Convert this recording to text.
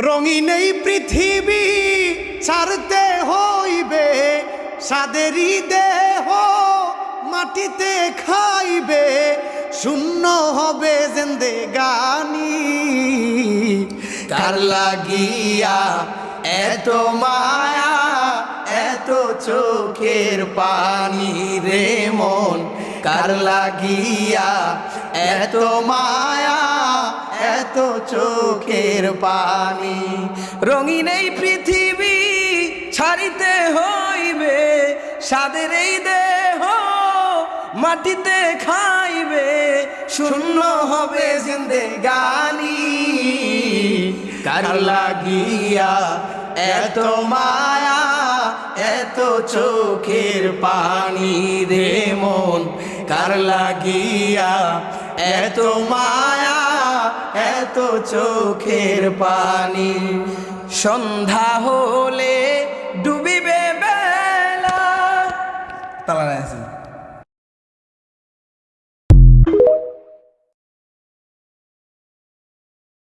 রঙিন এই পৃথিবী ছাড়তে হইবে, সাদেরই দেহ মাটিতে খাইবে, শূন্য হবে জিন্দেগানি। কার লাগিয়া এত মায়া, এত চোখের পানি রে মন, কার লাগিয়া এত মায়া, এত চোখের পানি। রঙিন এই পৃথিবী ছাড়িতে হইবে, সাদের এই দেহ মাটিতে খাইবে, শূন্য হবে জিন্দেগানি। কার লাগিয়া এত মায়া, এত চোখের পানি রে মন, কার লাগিয়া এত মায়া, এত চোখের পানি। সন্ধ্যা হলে ডুবিবে বেলা, তালা আছে।